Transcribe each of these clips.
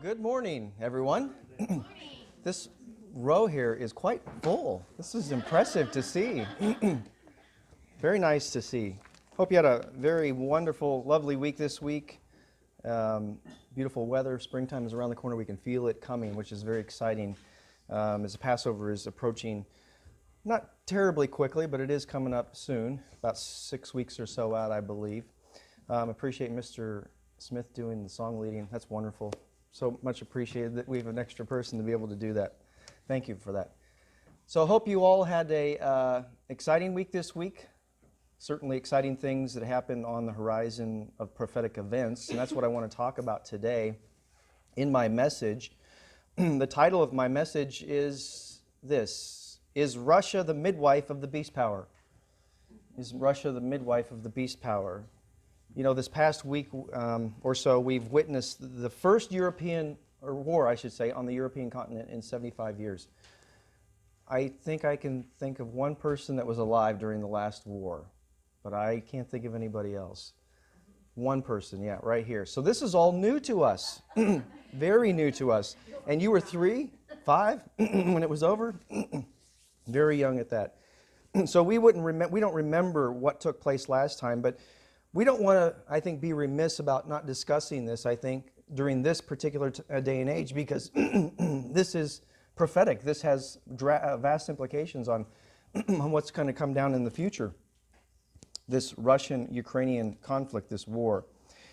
Good morning, everyone. This row here is quite full. This is impressive to see. Very nice to see. Hope you had a very wonderful, lovely week this week. Beautiful weather. Springtime is around the corner. We can feel it coming, which is very exciting as the Passover is approaching not terribly quickly, but it is coming up soon, about 6 weeks or so out, I believe. Appreciate Mr. Smith doing the song leading. That's wonderful. So much appreciated that we have an extra person to be able to do that. Thank you for that. So I hope you all had a exciting week this week. Certainly exciting things that happen on the horizon of prophetic events, and that's what I want to talk about today in my message. The title of my message is this: Is Russia the midwife of the beast power? Is Russia the midwife of the beast power? You know, this past week or so, we've witnessed the first European, or war, I should say, on the European continent in 75 years. I think I can think of one person that was alive during the last war, but I can't think of anybody else. One person, yeah, right here. So this is all new to us, very new to us. And you were 3, 5 when it was over? Very young at that. So we don't remember what took place last time, but we don't want to, I think, be remiss about not discussing this, I think, during this particular day and age, because this is prophetic. This has vast implications on what's going to come down in the future. This Russian-Ukrainian conflict, this war.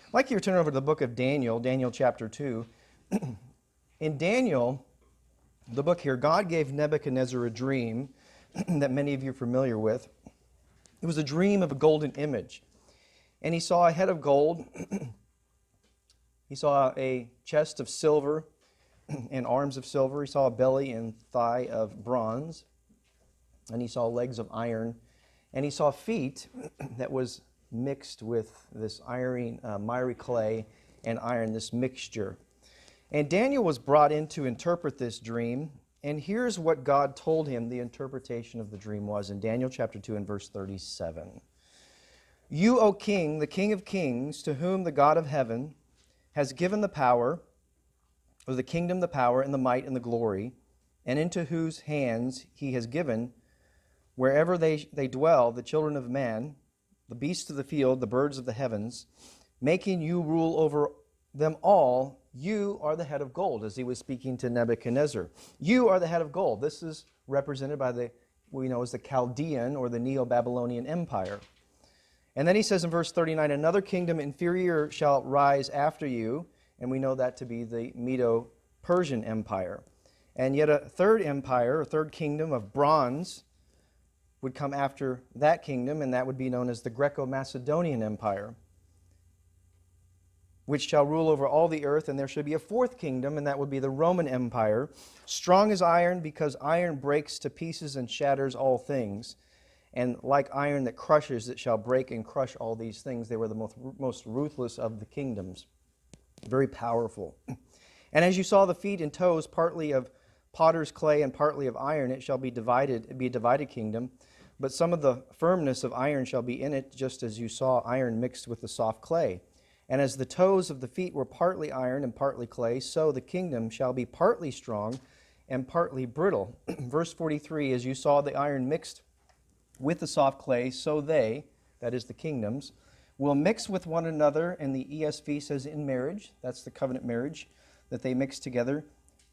I'd like you to turn over to the book of Daniel, Daniel chapter 2. In Daniel, the book here, God gave Nebuchadnezzar a dream that many of you are familiar with. It was a dream of a golden image. And he saw a head of gold, he saw a chest of silver and arms of silver, he saw a belly and thigh of bronze, and he saw legs of iron, and he saw feet that was mixed with this miry clay and iron, this mixture. And Daniel was brought in to interpret this dream, and here's what God told him the interpretation of the dream was in Daniel chapter 2 and verse 37. You, O king, the king of kings, to whom the God of heaven has given the power, or the kingdom, the power, and the might, and the glory, and into whose hands he has given, wherever they dwell, the children of man, the beasts of the field, the birds of the heavens, making you rule over them all, you are the head of gold, as he was speaking to Nebuchadnezzar. You are the head of gold. This is represented by what we know as the Chaldean or the Neo-Babylonian Empire. And then he says in verse 39, another kingdom inferior shall rise after you, and we know that to be the Medo-Persian Empire. And yet a third empire, a third kingdom of bronze, would come after that kingdom, and that would be known as the Greco-Macedonian Empire, which shall rule over all the earth, and there should be a fourth kingdom, and that would be the Roman Empire, strong as iron, because iron breaks to pieces and shatters all things. And like iron that crushes, it shall break and crush all these things. They were the most ruthless of the kingdoms. Very powerful. And as you saw the feet and toes, partly of potter's clay and partly of iron, it shall be a divided kingdom. But some of the firmness of iron shall be in it, just as you saw iron mixed with the soft clay. And as the toes of the feet were partly iron and partly clay, so the kingdom shall be partly strong and partly brittle. Verse 43, as you saw the iron mixed with the soft clay, so they, that is the kingdoms, will mix with one another, and the ESV says in marriage, that's the covenant marriage, that they mix together,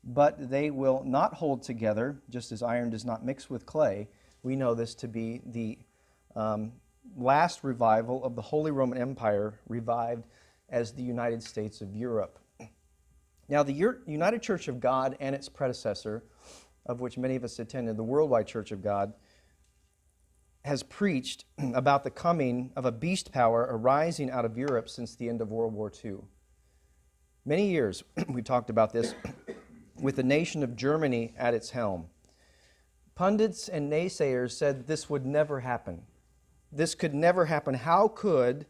but they will not hold together, just as iron does not mix with clay. We know this to be the last revival of the Holy Roman Empire, revived as the United States of Europe. Now, the United Church of God and its predecessor, of which many of us attended, the Worldwide Church of God, has preached about the coming of a beast power arising out of Europe since the end of World War II. Many years we talked about this with the nation of Germany at its helm. Pundits and naysayers said this would never happen. This could never happen. How could,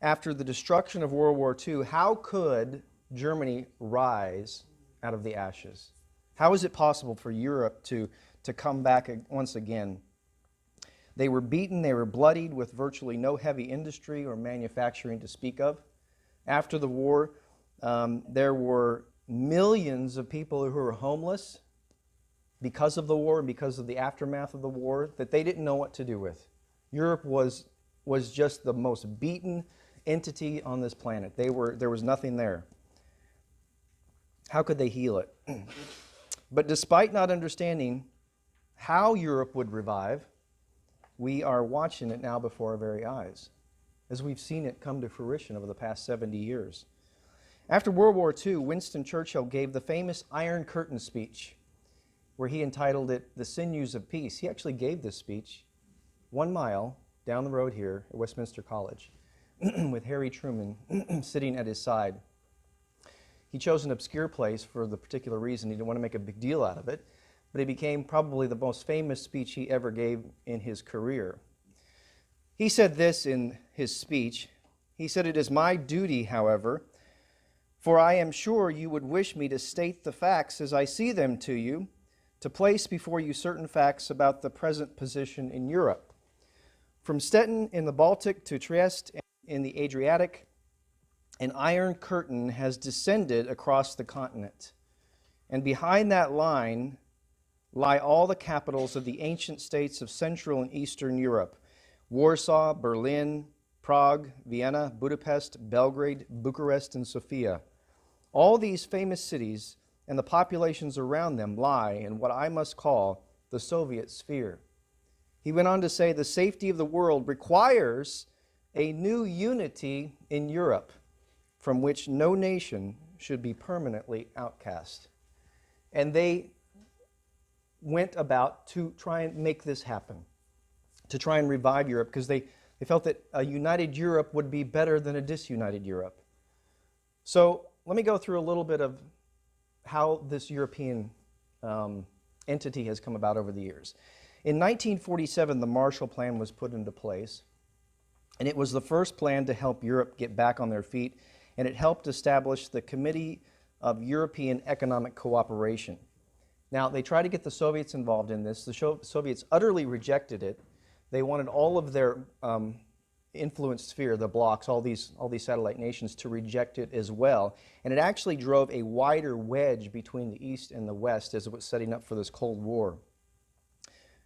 after the destruction of World War II, how could Germany rise out of the ashes? How is it possible for Europe to come back once again? They were beaten, they were bloodied with virtually no heavy industry or manufacturing to speak of. After the war, there were millions of people who were homeless because of the war and because of the aftermath of the war that they didn't know what to do with. Europe was just the most beaten entity on this planet. There was nothing there. How could they heal it? But despite not understanding how Europe would revive, we are watching it now before our very eyes, as we've seen it come to fruition over the past 70 years. After World War II, Winston Churchill gave the famous Iron Curtain speech, where he entitled it The Sinews of Peace. He actually gave this speech 1 mile down the road here at Westminster College with Harry Truman sitting at his side. He chose an obscure place for the particular reason. He didn't want to make a big deal out of it, but it became probably the most famous speech he ever gave in his career. He said this in his speech. He said, "It is my duty, however, for I am sure you would wish me to state the facts as I see them to you, to place before you certain facts about the present position in Europe. From Stettin in the Baltic to Trieste in the Adriatic, an iron curtain has descended across the continent, and behind that line lie all the capitals of the ancient states of Central and Eastern Europe: Warsaw, Berlin, Prague, Vienna, Budapest, Belgrade, Bucharest, and Sofia. All these famous cities and the populations around them lie in what I must call the Soviet sphere." He went on to say, "The safety of the world requires a new unity in Europe, from which no nation should be permanently outcast." And they went about to try and make this happen, to try and revive Europe, because they felt that a united Europe would be better than a disunited Europe. So let me go through a little bit of how this European entity has come about over the years. In 1947, the Marshall Plan was put into place, and it was the first plan to help Europe get back on their feet, and it helped establish the Committee of European Economic Cooperation. Now, they tried to get the Soviets involved in this. The Soviets utterly rejected it. They wanted all of their influence sphere, the blocs, all these satellite nations, to reject it as well. And it actually drove a wider wedge between the East and the West as it was setting up for this Cold War.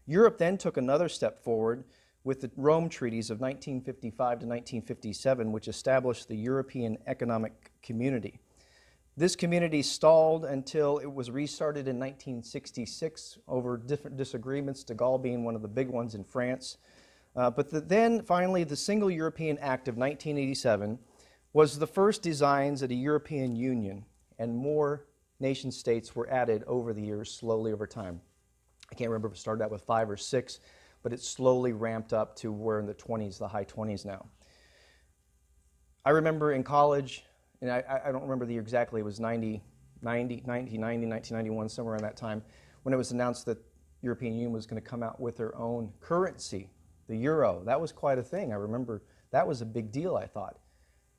Europe then took another step forward with the Rome Treaties of 1955 to 1957, which established the European Economic Community. This community stalled until it was restarted in 1966 over different disagreements, de Gaulle being one of the big ones in France. Then finally, the Single European Act of 1987 was the first designs at a European Union, and more nation states were added over the years, slowly over time. I can't remember if it started out with 5 or 6, but it slowly ramped up to we're in the 20s, the high 20s now. I remember in college, and I don't remember the year exactly, it was 1991, somewhere around that time, when it was announced that the European Union was going to come out with their own currency, the euro. That was quite a thing. I remember that was a big deal, I thought.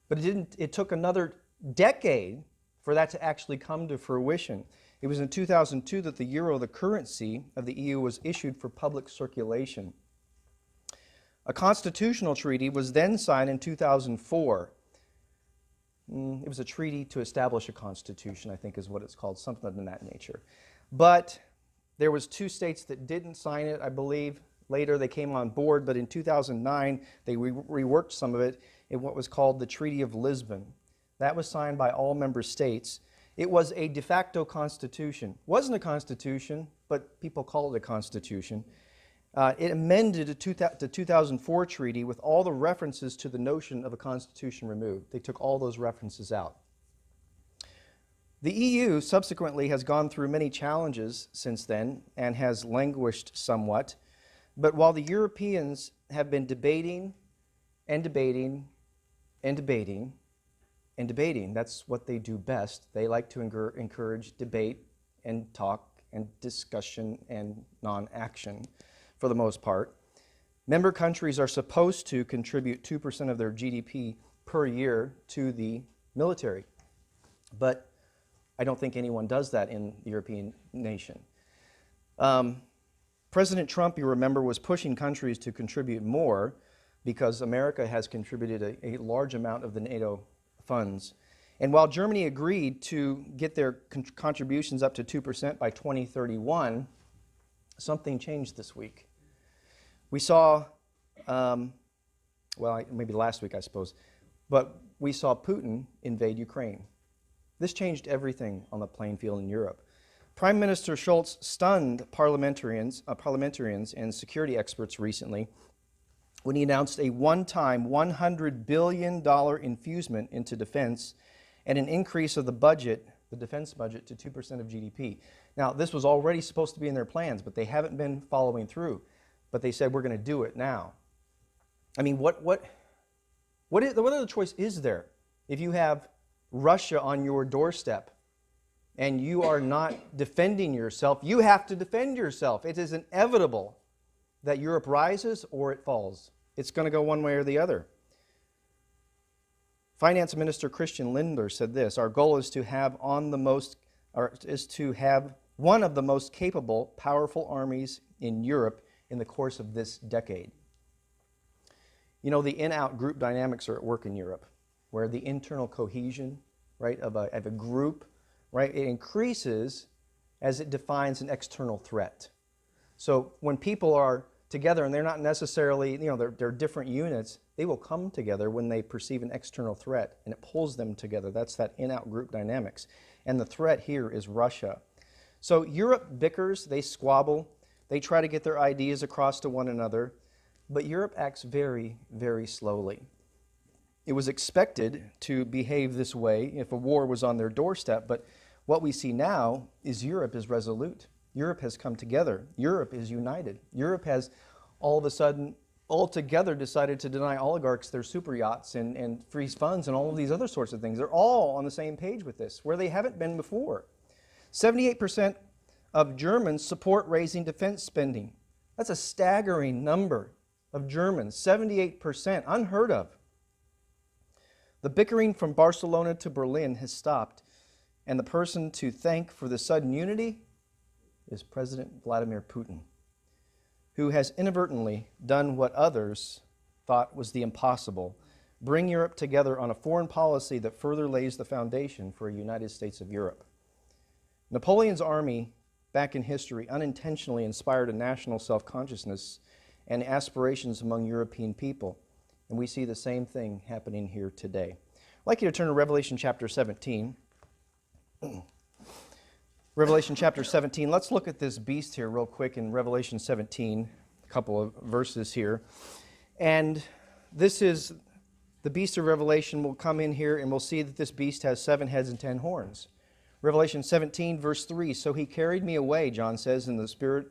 But it took another decade for that to actually come to fruition. It was in 2002 that the euro, the currency of the EU, was issued for public circulation. A constitutional treaty was then signed in 2004. It was a treaty to establish a constitution, I think is what it's called, something of that nature. But there was 2 states that didn't sign it, I believe. Later they came on board, but in 2009 they reworked some of it in what was called the Treaty of Lisbon. That was signed by all member states. It was a de facto constitution. It wasn't a constitution, but people call it a constitution. It amended the 2004 treaty with all the references to the notion of a constitution removed. They took all those references out. The EU subsequently has gone through many challenges since then and has languished somewhat. But while the Europeans have been debating and debating and debating and debating, that's what they do best. They like to encourage debate and talk and discussion and non-action for the most part. Member countries are supposed to contribute 2% of their GDP per year to the military. But I don't think anyone does that in the European nation. President Trump, you remember, was pushing countries to contribute more because America has contributed a large amount of the NATO funds. And while Germany agreed to get their contributions up to 2% by 2031, something changed this week. We saw, maybe last week, I suppose, but we saw Putin invade Ukraine. This changed everything on the playing field in Europe. Prime Minister Scholz stunned parliamentarians and security experts recently when he announced a one-time $100 billion infusement into defense and an increase of the defense budget, to 2% of GDP. Now, this was already supposed to be in their plans, but they haven't been following through. But they said, we're going to do it now. I mean, what other choice is there if you have Russia on your doorstep and you are not defending yourself? You have to defend yourself. It is inevitable that Europe rises or it falls. It's going to go one way or the other. Finance Minister Christian Lindner said this: our goal is to have one of the most capable, powerful armies in Europe in the course of this decade. You know, the in-out group dynamics are at work in Europe, where the internal cohesion, right, of a group, right, it increases as it defines an external threat. So when people are together and they're not necessarily, you know, they're different units, they will come together when they perceive an external threat, and it pulls them together. That's that in-out group dynamics. And the threat here is Russia. So Europe bickers, they squabble, they try to get their ideas across to one another, but Europe acts very, very slowly. It was expected to behave this way if a war was on their doorstep, but what we see now is Europe is resolute. Europe has come together. Europe is united. Europe has all of a sudden altogether decided to deny oligarchs their super yachts and freeze funds and all of these other sorts of things. They're all on the same page with this, where they haven't been before. 78% of Germans support raising defense spending. That's a staggering number of Germans, 78%, unheard of. The bickering from Barcelona to Berlin has stopped, and the person to thank for the sudden unity is President Vladimir Putin, who has inadvertently done what others thought was the impossible: bring Europe together on a foreign policy that further lays the foundation for a United States of Europe. Napoleon's army back in history unintentionally inspired a national self-consciousness and aspirations among European people, and we see the same thing happening here today. I'd like you to turn to Revelation chapter 17. Revelation chapter 17. Let's look at this beast here real quick in Revelation 17, a couple of verses here. And this is the beast of Revelation. We'll come in here and we'll see that this beast has 7 heads and 10 horns. Revelation 17, verse 3. So he carried me away, John says, in the spirit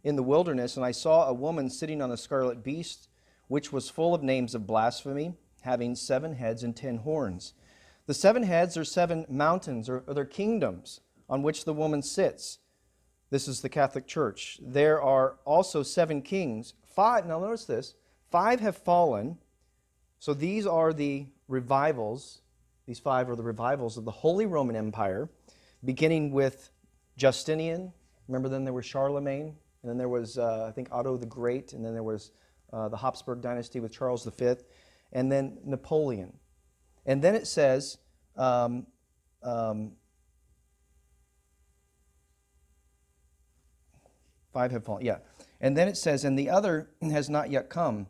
in the wilderness, and I saw a woman sitting on a scarlet beast, which was full of names of blasphemy, having 7 heads and 10 horns. The 7 heads are 7 mountains, or their kingdoms, on which the woman sits. This is the Catholic Church. There are also 7 kings. 5, now notice this, 5 have fallen. So these are the revivals. These 5 are the revivals of the Holy Roman Empire, beginning with Justinian. Remember, then there was Charlemagne, and then there was, I think, Otto the Great, and then there was the Habsburg dynasty with Charles V, and then Napoleon. And then it says, 5 have fallen, yeah. And then it says, and the other has not yet come.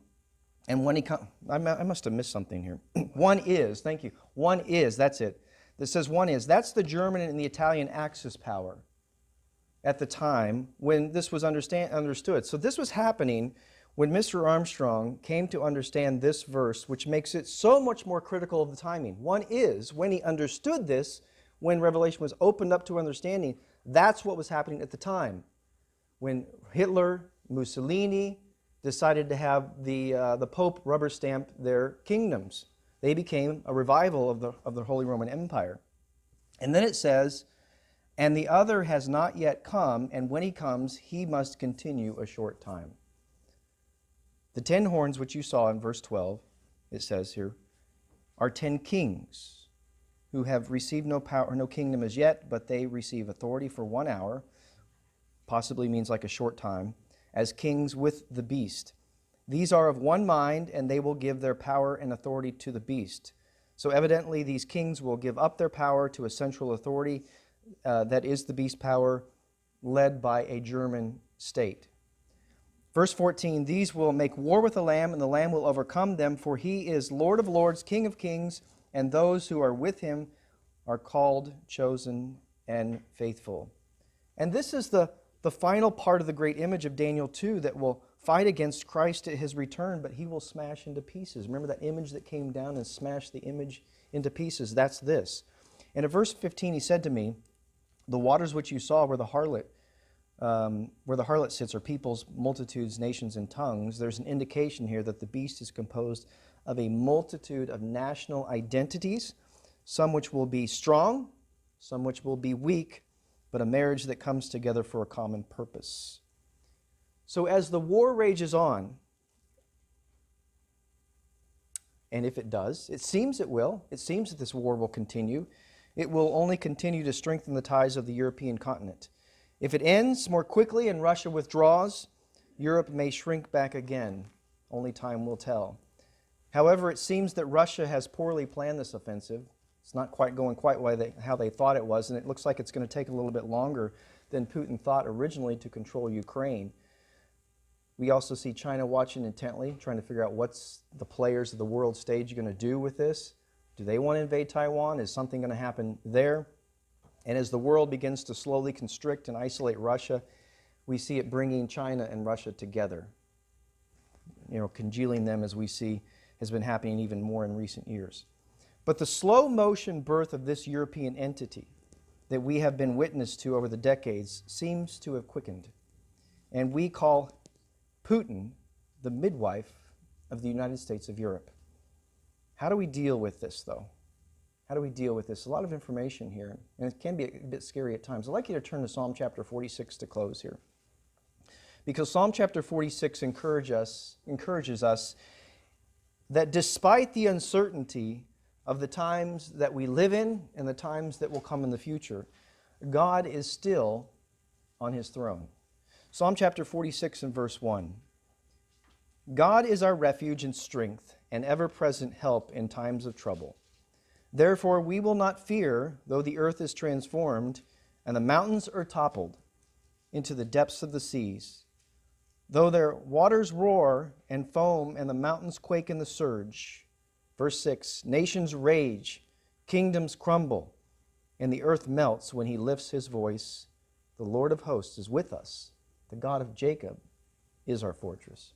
And when he comes, I must have missed something here. One is, thank you. One is, that's it. This says one is. That's the German and the Italian Axis power at the time when this was understood. So this was happening when Mr. Armstrong came to understand this verse, which makes it so much more critical of the timing. One is, when he understood this, when Revelation was opened up to understanding, that's what was happening at the time. When Hitler, Mussolini decided to have the Pope rubber stamp their kingdoms. They became a revival of the Holy Roman Empire. And then it says, and the other has not yet come, and when he comes, he must continue a short time. The 10 horns which you saw in verse 12, it says here, are 10 kings who have received no power, no kingdom as yet, but they receive authority for 1 hour, possibly means like a short time, as kings with the beast. These are of one mind, and they will give their power and authority to the beast. So evidently these kings will give up their power to a central authority that is the beast power, led by a German state. Verse 14, these will make war with the Lamb, and the Lamb will overcome them, for he is Lord of lords, King of kings, and those who are with him are called, chosen, and faithful. And this is the final part of the great image of Daniel 2 that will fight against Christ at his return, but he will smash into pieces. Remember that image that came down and smashed the image into pieces? That's this. And at verse 15 he said to me, the waters which you saw where the harlot sits are peoples, multitudes, nations, and tongues. There's an indication here that the beast is composed of a multitude of national identities, some which will be strong, some which will be weak, but a marriage that comes together for a common purpose. So as the war rages on, and if it does, it seems it will, it seems that this war will continue, it will only continue to strengthen the ties of the European continent. If it ends more quickly and Russia withdraws, Europe may shrink back again. Only time will tell. However, it seems that Russia has poorly planned this offensive. It's not quite going quite how they thought it was, and it looks like it's going to take a little bit longer than Putin thought originally to control Ukraine. We also see China watching intently, trying to figure out what's the players of the world stage going to do with this. Do they want to invade Taiwan? Is something going to happen there? And as the world begins to slowly constrict and isolate Russia, we see it bringing China and Russia together. Congealing them, as we see, has been happening even more in recent years. But the slow motion birth of this European entity that we have been witness to over the decades seems to have quickened. And we call Putin the midwife of the United States of Europe. How do we deal with this, though? How do we deal with this? A lot of information here, and it can be a bit scary at times. I'd like you to turn to Psalm chapter 46 to close here. Because Psalm chapter 46 encourages us that despite the uncertainty of the times that we live in and the times that will come in the future, God is still on his throne. Psalm chapter 46 and verse 1. God is our refuge and strength, and ever-present help in times of trouble. Therefore we will not fear, though the earth is transformed, and the mountains are toppled into the depths of the seas. Though their waters roar and foam, and the mountains quake in the surge. Verse 6, nations rage, kingdoms crumble, and the earth melts when he lifts his voice. The Lord of hosts is with us. The God of Jacob is our fortress.